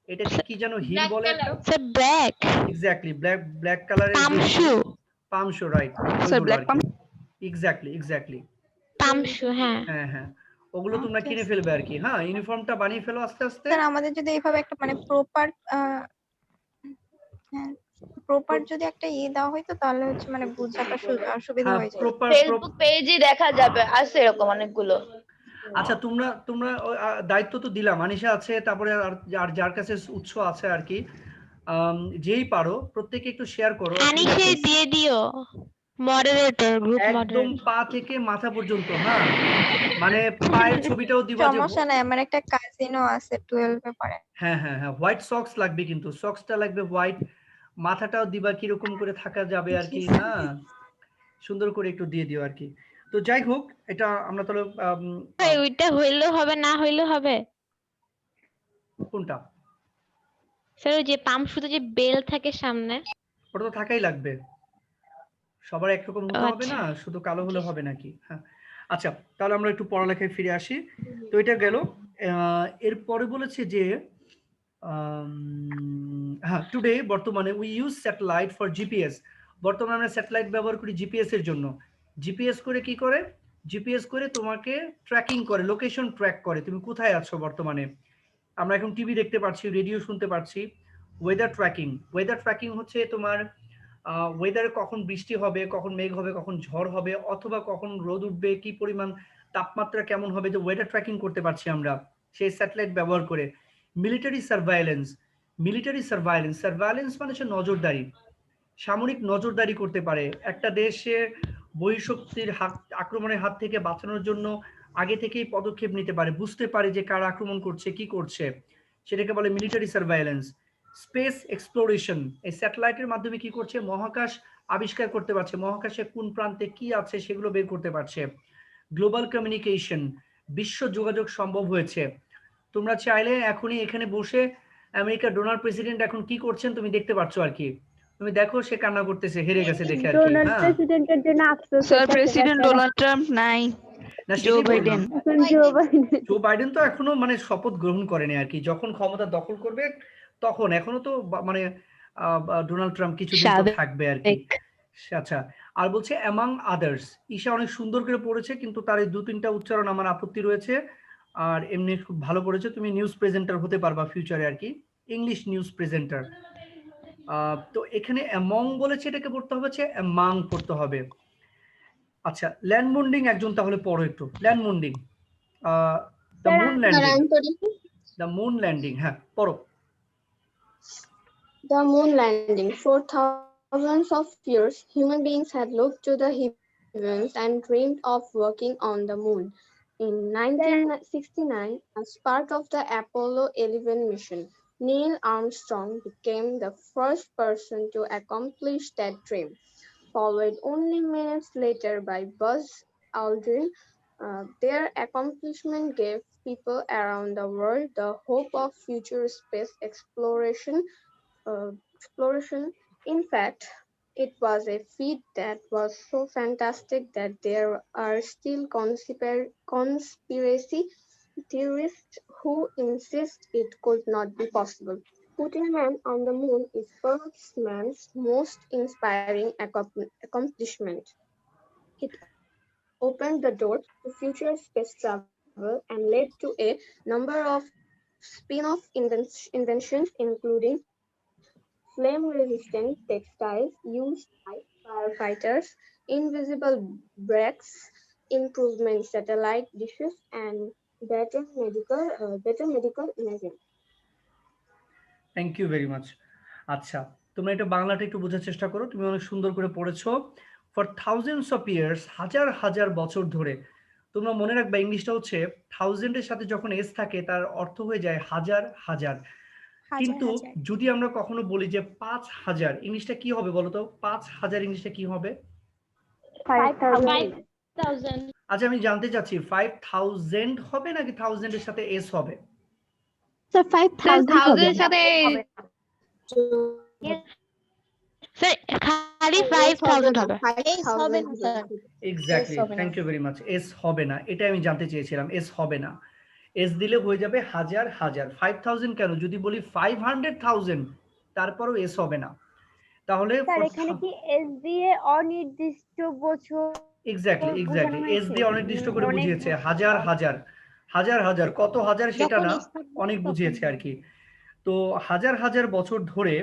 এটাকে কি যেন হিল বলে একটা, sir black exactly black, black কালারের যে পামশু, পাম শু, রাইট স্যার ওইগুলো ব্ল্যাক আর কি। এক্স্যাক্টলি এক্স্যাক্টলি, পামশু হ্যাঁ। হ্যাঁ হ্যাঁ ওগুলো তোমরা ওকে কিনে ফেলবে আর কি। হ্যাঁ ইউনিফর্মটা বানিয়ে ফেলো আস্তে আস্তে। স্যার আমাদের যদি এইভাবে একটা মানে প্রপার প্রপার যদি একটা দেওয়া হইতো তাহলে হচ্ছে মানে বুঝাটা সুবিধা হ্যাঁ হয়ে যেত। প্রপার, ফেসবুক পেজে দেখা যাবে, আছে এরকম অনেকগুলো। আচ্ছা তোমরা তোমরা দায়িত্ব তো দিলাম, আনিশা আছে, তারপরে আর যার কাছে উৎস আছে আর কি, যেই পারো প্রত্যেকে একটু শেয়ার করো। আনিশে দিয়ে দিও, মডারেটর, গ্রুপ একদম মডারেটর। পা থেকে মাথা পর্যন্ত, হ্যাঁ মানে পায়ের ছবিটাও দিবা যে, সমস্যা নাই, আমার একটা কাজিনও আছে 12 এ পড়ে। হ্যাঁ হ্যাঁ হ্যাঁ হোয়াইট সক্স লাগবে, কিন্তু সক্সটা লাগবে হোয়াইট। মাথাটাও দিবা কিরকম করে থাকা যাবে আর কি। হ্যাঁ সুন্দর করে একটু দিয়ে দিও আর কি। তো যাই হোক, এটা আমরা তাহলে ওইটা হইলেও হবে, না হইলেও হবে কোনটা? স্যার? ওই যে পামশুতে যে বেল থাকে সামনে, ওটা তো থাকাই লাগবে, সবার একরকম হতে হবে না, আচ্ছা শুধু কালো হলে হবে নাকি? হ্যাঁ আচ্ছা তাহলে আমরা একটু পড়ালেখায় ফিরে আসি। তো এটা গেল। এরপরে বলেছে যে হ্যাঁ টুডে, বর্তমানে we use satellite for GPS. বর্তমানে আমরা স্যাটেলাইট ব্যবহার করি জিপিএস এর জন্য। জিপিএস করে কি করে? জিপিএস করে তোমাকে ট্র্যাকিং করে, লোকেশন ট্র্যাক করে তুমি কোথায় আছো বর্তমানে। আমরা এখন টিভি দেখতে পাচ্ছি, রেডিও শুনতে পাচ্ছি। ওয়েদার ট্র্যাকিং, ওয়েদার ট্র্যাকিং হচ্ছে তোমার ওয়েদারে কখন বৃষ্টি হবে, কখন মেঘ হবে, কখন ঝড় হবে, অথবা কখন রোদ উঠবে, কি পরিমাণ তাপমাত্রা কেমন হবে, যে ওয়েদার ট্র্যাকিং করতে পারছি আমরা সেই স্যাটেলাইট ব্যবহার করে। Military surveillance, military surveillance, surveillance মানে হচ্ছে নজরদারি। সামরিক নজরদারি করতে পারে, একটা দেশের বহিঃশক্তির আক্রমণের হাত থেকে বাঁচানোর জন্য আগে থেকেই পদক্ষেপ নিতে পারে, বুঝতে পারে যে কারা আক্রমণ করছে, কি করছে, সেটাকে বলে মিলিটারি সার্ভাইলেন্স। স্পেস এক্সপ্লোরেশন, এই স্যাটেলাইটের মাধ্যমে কি করছে, মহাকাশ আবিষ্কার করতে পারছে, মহাকাশে কোন প্রান্তে কি আছে সেগুলো বের করতে পারছে। গ্লোবাল কমিউনিকেশন, বিশ্ব যোগাযোগ সম্ভব হয়েছে। তোমরা চাইলে এখনই এখানে বসে আমেরিকার ডোনাল্ড প্রেসিডেন্ট এখন কি করছেন তুমি দেখতে পাচ্ছ আর কি। তুমি দেখো সে কান্না করতেছে হেরে গেছে দেখে আর কি। ডোনাল্ড হ্যাঁ প্রেসিডেন্টের জন্য আফসোস স্যার হচ্ছে প্রেসিডেন্ট বেচারা। ডোনাল্ড ট্রাম্প নাই, না, জো সেটাই বাইডেন। বললাম। এখন জো বাইডেন। জো বাইডেন তো এখনো মানে শপথ গ্রহণ করেনি আর কি, যখন ক্ষমতা দখল করবে তখন, এখনো তো মানে ডোনাল্ড ট্রাম্প কিছুদিন তো থাকবে আর কি। আচ্ছা, আর বলছে অ্যামাং আদার্স, ঈশা অনেক সুন্দর করে পড়েছে কিন্তু তার এই 2-3টা উচ্চারণ আমার আপত্তি রয়েছে। আর এমনি খুব ভালো পড়েছে, তুমি নিউজ প্রেজেন্টার হতে পারবা ফিউচারে আর কি, ইংলিশ নিউজ প্রেজেন্টার। তো এখানে অ্যামং বলেছে, এটাকে পড়তে হবে হচ্ছে অ্যামাং পড়তে হবে। আচ্ছা, ল্যান্ডমুন্ডিং একজন তাহলে পড়ো একটু, ল্যান্ডমুন্ডিং, the moon landing, the moon landing, হ্যাঁ পড়ো। The moon landing. For thousands of years, human beings had looked to the heavens and dreamed of working on the moon. In 1969, as part of the Apollo 11 mission, Neil Armstrong became the first person to accomplish that dream, followed only minutes later by Buzz Aldrin. Their accomplishment gave people around the world the hope of future space exploration. In fact, it was a feat that was so fantastic that there are still conspiracy theorists who insist it could not be possible. Putting man on the moon is perhaps man's most inspiring accomplishment. It opened the door to future space travel and led to a number of spin-off inventions, including flame-resistant textiles used by firefighters, invisible brakes, improvement satellite dishes, and better medical imaging. Thank you very much. আচ্ছা, তোমরা এটা বাংলাটা একটু বোঝার চেষ্টা করো, তুমি অনেক সুন্দর করে পড়েছো। ফর থাউজেন্ডস অফ ইয়ার্স, হাজার হাজার বছর ধরে। তোমরা মনে রাখবে ইংলিশটা হচ্ছে থাউজেন্ডের সাথে যখন এস থাকে তার অর্থ হয়ে যায় হাজার হাজার। কিন্তু যদি আমরা কখনো বলি যে 5000, ইংলিশটা কি হবে বলো তো? 5000 ইংলিশটা কি হবে? 5000। আচ্ছা, আমি জানতে চাচ্ছি 5000 হবে নাকি 1000 এর সাথে এস হবে? স্যার 5000 এর সাথে স্যার খালি 5000 হবে। Exactly, thank you very much. এস হবে না, এটা আমি জানতে চেয়েছিলাম, এস হবে না। এস দিলে হয়ে যাবে হাজার হাজার। 5000 কেন, যদি বলি 500,000 তারপরও এস হবে না। তাহলে এখানে কি এস দিয়ে অনির্দিষ্ট বছর? এক্স্যাক্টলি, এস দিয়ে অনির্দিষ্ট করে বুঝিয়েছে, হাজার হাজার, হাজার হাজার, কত হাজার সেটা না, অনেক বুঝিয়েছে আর কি। তো হাজার হাজার বছর ধরে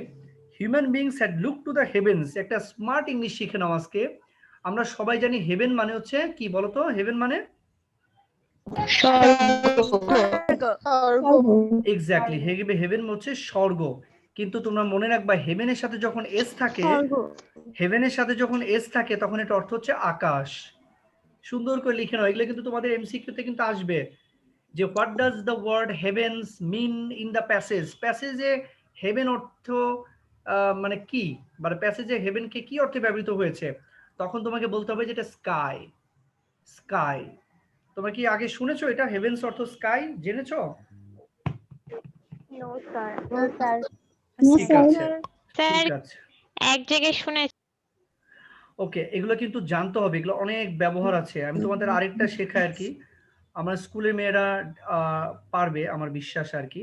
human beings had look to the heavens. একটা স্মার্ট ইংলিশ শিখে নাও আজকে। আমরা সবাই জানি হেভেন মানে হচ্ছে কি বলতো? হেভেন মানে এক্স্যাক্টলি, হেভেন হচ্ছে স্বর্গ। কিন্তু তোমরা মনে রাখবা হেভেনের সাথে যখন এস থাকে, হেভেনের সাথে যখন এস থাকে তখন এটা অর্থ হচ্ছে আকাশ। সুন্দর করে লিখে নাও, এগুলো কিন্তু তোমাদের এমসিকিউতে কিন্তু আসবে যে what does the word heavens mean in the passage. প্যাসেজে হেভেন অর্থ মানে কি, মানে প্যাসেজে হেভেনকে কি অর্থে ব্যবহৃত হয়েছে, তখন তোমাকে বলতে হবে যেটা স্কাই। স্কাই, তোমরা কি আগে শুনেছো এটা হেভেন্স অর্থ স্কাই, জেনেছো? No sir. ঠিক আছে, স্যার ঠিক আছে, এক জায়গায় শুনে। ওকে, এগুলো কিন্তু জানতে হবে, এগুলো অনেক ব্যবহার আছে। আমি তোমাদের আরেকটা শেখাই আর কি, আমার স্কুলের মেয়েরা পারবে আমার বিশ্বাস আর কি।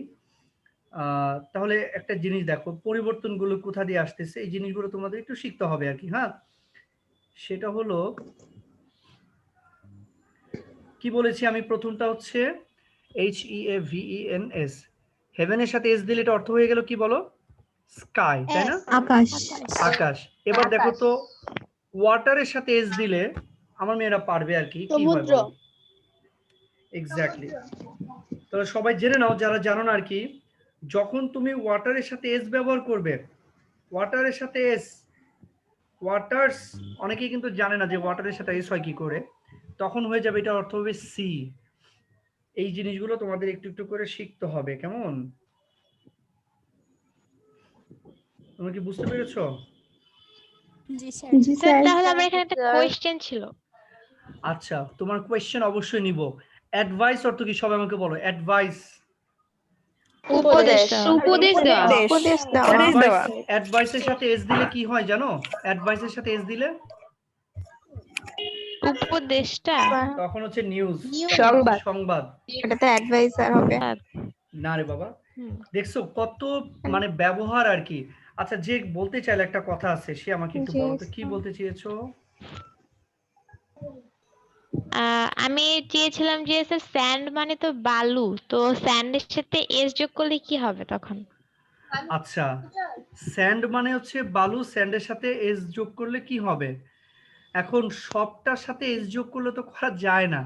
তাহলে একটা জিনিস দেখো, পরিবর্তনগুলো কোথা দিয়ে আসতেছে, এই জিনিসগুলো তোমাদের একটু শিখতে হবে আর কি। হ্যাঁ, সেটা হলো কি বলেছি আমি, প্রথমটা হচ্ছে HEAVENS, হেভেনের সাথে এস দিলে এটা অর্থ হয়ে গেল কি বলো? স্কাই, তাই না? আকাশ। আকাশ। এবার দেখো তো ওয়াটারের সাথে এস দিলে আমার মেয়েরা পারবে আর কি, কি হয় বলো? এক্স্যাক্টলি। তাহলে সবাই জেনে নাও যারা জানো না আর কি, যখন তুমি ওয়াটারের সাথে এস ব্যবহার করবে, ওয়াটারের সাথে এস ওয়াটার্স অনেকেই কিন্তু জানে না যে ওয়াটারের সাথে এস হয় কি করে, তখন হয়ে যাবে এটা অর্থ হবে সি। এই জিনিসগুলো তোমাদের একটু একটু করে শিখতে হবে, কেমন? তুমি কি বুঝতে পেরেছো? জি স্যার। স্যার তাহলে আমার এখানে একটা কোয়েশ্চেন ছিল। আচ্ছা, তোমার কোয়েশ্চেন অবশ্যই নিব। অ্যাডভাইস অর্থ কি, সবাই আমাকে বলো। অ্যাডভাইস, উপদেশ। উপদেশ দেওয়া। উপদেশ দেওয়া। অ্যাডভাইসের সাথে এস দিলে কি হয় জানো? অ্যাডভাইসের সাথে এস দিলে উপদেশটা তখন হচ্ছে নিউজ, সংবাদ। সংবাদ। এটা তো অ্যাডভাইজার হবে। না রে বাবা, দেখছো কত মানে ব্যবহার আর কি। আচ্ছা, যে বলতে চাইলে একটা কথা আছে, সে আমাকে একটু জি, বলো তো কি স্যার। বলতে চেয়েছো? আমি চেয়েছিলাম যে স্যার স্যান্ড মানে তো বালু, তো স্যান্ডের সাথে এস যোগ করলে কি হবে তখন? আচ্ছা, স্যান্ড মানে হচ্ছে বালু, স্যান্ডের সাথে এস যোগ করলে কি হবে? এখন সবটার সাথে এস যোগ করলে তো করা যায় না,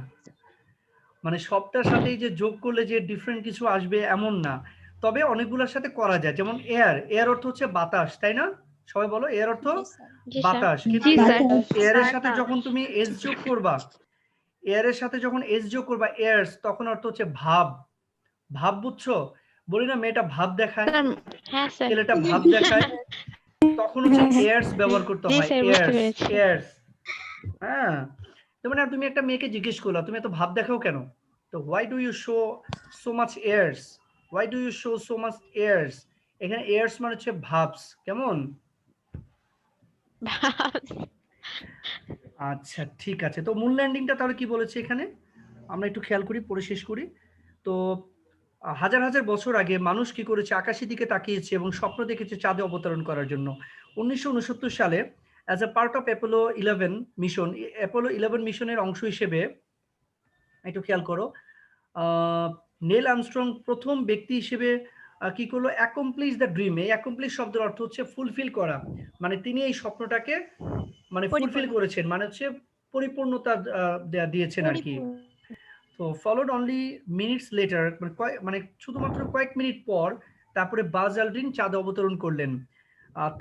মানে সবটার সাথেই যে যোগ করলে যে ডিফারেন্ট কিছু আসবে এমন না, তবে অনেকগুলোর সাথে করা যায়। যেমন এয়ার, এয়ার অর্থ হচ্ছে বাতাস, তাই না? সবাই বলো এয়ার অর্থ জি স্যার। বাতাস। কিন্তু জি স্যার। এয়ারের সাথে যখন তুমি এস যোগ করবা, এয়ারের সাথে যখন এস যোগ করবা এয়ারস, তখন অর্থ হচ্ছে ভাব। ভাব বুঝছো? বলি না মেয়েটা ভাব দেখায়, হ্যাঁ স্যার। ছেলেটা ভাব দেখায়, তখন হচ্ছে এয়ার্স ব্যবহার করতে জি হয়। স্যার, বুঝতে পেরেছি। এয়ার্স। হ্যাঁ, যেমন আর তুমি একটা মেয়েকে জিজ্ঞেস করলা তুমি এত ভাব দেখাও কেন, তো why do you show so much airs, why do you show so much airs, এখানে এয়ার্স মানে হচ্ছে ভাবস, কেমন? আচ্ছা ঠিক আছে, তো মুন ল্যান্ডিংটা তাহলে কি বলেছে এখানে, আমরা একটু খেয়াল করি, পরে শেষ করি। তো হাজার হাজার বছর আগে মানুষ কি করেছে, আকাশের দিকে তাকিয়েছে এবং স্বপ্ন দেখেছে চাঁদে অবতরণ করার জন্য। 1969 সালে as a part of Apollo 11 mission, Apollo 11 মিশনের অংশ হিসেবে একটু খেয়াল করো, নেল আর্মস্ট্রং প্রথম ব্যক্তি হিসেবে কি করলো, অ্যাকমপ্লিশ দ্য ড্রিম। এই অ্যাকমপ্লিশ শব্দের অর্থ হচ্ছে ফুলফিল করা, মানে তিনি এই স্বপ্নটাকে মানে ফুলফিল করেছেন, মানে হচ্ছে পরিপূর্ণতা দিয়েছেন আর কি। তো ফলোড অনলি মিনিটস লেটার, মানে শুধুমাত্র কয়েক মিনিট পর তারপরে বাজ অ্যালড্রিন চাঁদে অবতরণ করলেন।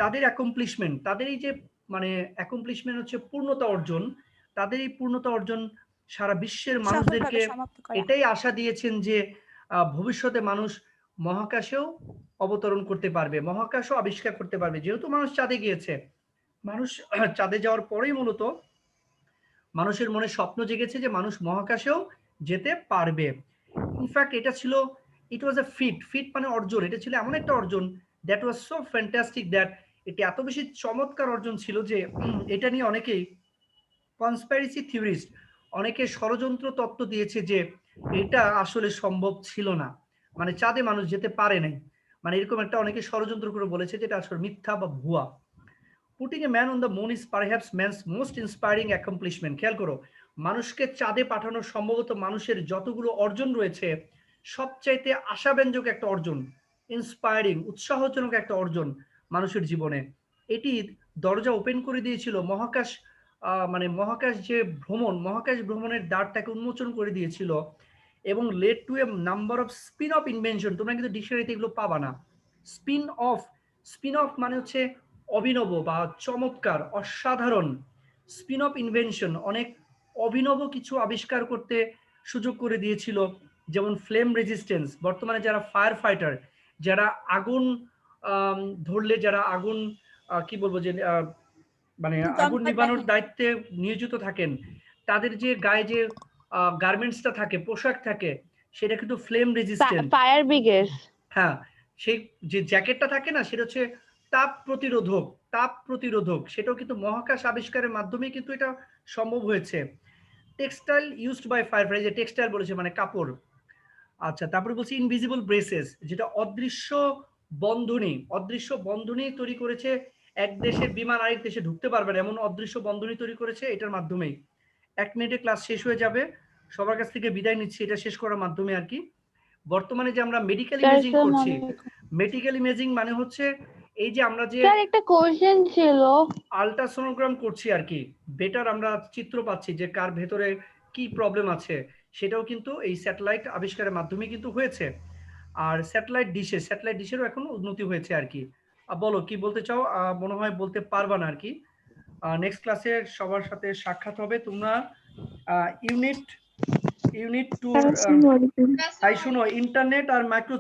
তাদের অ্যাকমপ্লিশমেন্ট, তাদের এই যে মানে অ্যাকমপ্লিশমেন্ট হচ্ছে পূর্ণতা অর্জন, তাদের এই পূর্ণতা অর্জন সারা বিশ্বের মানুষদেরকে এটাই আশা দিয়েছেন যে ভবিষ্যতে মানুষ মহাকাশেও অবতরণ করতে পারবে, মহাকাশও আবিষ্কার করতে পারবে। যেহেতু মানুষ চাঁদে গিয়েছে, মানুষ চাঁদে যাওয়ার পরেই মূলত মানুষের মনে স্বপ্ন জেগেছে যে মানুষ মহাকাশেও যেতে পারবে। ইনফ্যাক্ট এটা ছিল, ইট ওয়াজ এ ফিট মানে অর্জন, এটা ছিল এমন একটা অর্জন that was so fantastic that, এটা এত বেশি চমৎকার অর্জন ছিল যে এটা নিয়ে অনেকেই কনস্পাইরেসি থিওরিস্ট, অনেকে ষড়যন্ত্র তত্ত্ব দিয়েছে যে এটা আসলে সম্ভব ছিল না, মানে চাঁদে মানুষ যেতে পারে নাই, মানে এরকম একটা অনেকে ষড়যন্ত্র করে বলেছে যে এটা আসলে মিথ্যা বা ভুয়া। Putting a man on the moon is perhaps man's most inspiring accomplishment. খেয়াল করো, মানুষকে চাঁদে পাঠানোর সম্ভবত মানুষের যতগুলো অর্জন রয়েছে সবচাইতে আশাব্যঞ্জক একটা অর্জন, ইন্সপায়ারিং উৎসাহজনক একটা অর্জন মানুষের জীবনে। এটি দরজা ওপেন করে দিয়েছিল মহাকাশ, মানে মহাকাশ যে ভ্রমণ, মহাকাশ ভ্রমণের দ্বারটাকে উন্মোচন করে দিয়েছিল, এবং led to a number of spin off invention. তোমরা কিন্তু ডিকশনারিতে এগুলো পাবা না। স্পিন অফ, স্পিন অফ মানে হচ্ছে অভিনব বা চমৎকার, অসাধারণ। স্পিন অফ ইনভেনশন, অনেক অভিনব কিছু আবিষ্কার করতে সুযোগ করে দিয়েছিল, যেমন ফ্লেম রেজিস্ট্যান্স, বর্তমানে যারা ফায়ার ফাইটার, যারা আগুন ধরলে, যারা আগুন কি বলবো যে মানে আগুন নিবানোর দায়িত্বে নিয়োজিত থাকেন, তাদের যে গায়ে যে গার্মেন্টসটা থাকে, পোশাক থাকে, সেটা কিন্তু ফ্লেম রেজিস্ট্যান্ট। Fire brigade. হ্যাঁ, সেই যে জ্যাকেটটা থাকে না, সেটা হচ্ছে তাপ প্রতিরোধক, তাপ প্রতিরোধক, সেটাও কিন্তু মহাকাশ আবিষ্কারের মাধ্যমে কিন্তু এটা সম্ভব হয়েছে। Textile used by fire fighter, যে টেক্সটাইল বলেছে মানে কাপড়। আচ্ছা, তারপরে বলছি ইনভিজিবল ব্রেসেস, যেটা অদৃশ্য বন্ধনী, অদৃশ্য বন্ধনী তৈরি করেছে, এক দেশের বিমান আরেক দেশে ঢুকতে পারবে না এমন অদৃশ্য বন্ধনী তৈরি করেছে এটার মাধ্যমেই। 1 মিনিটে ক্লাস শেষ হয়ে যাবে, সবার কাছ থেকে বিদায় নিচ্ছি এটা শেষ করার মাধ্যমে আর কি। বর্তমানে যে আমরা মেডিকেল ইমেজিং করছি, মেডিকেল ইমেজিং মানে হচ্ছে এই যে আমরা যে একটা কোশ্চেন ছিল, আল্ট্রাসোনোগ্রাম করছি আর কি, বেটার আমরা চিত্র পাচ্ছি যে কার ভেতরে কি প্রবলেম আছে, সেটাও কিন্তু এই স্যাটেলাইট আবিষ্কারের মাধ্যমে কিন্তু হয়েছে। আর স্যাটেলাইট ডিশেরও এখন উন্নতি হয়েছে আর কি। বলো কি বলতে চাও, মনে হয় বলতে পারবা না আর কি। নেক্সট ক্লাসে সবার সাথে সাক্ষাৎ হবে। তোমরা ইউনিট টুর শোনো, ইন্টারনেট আর মাইক্রো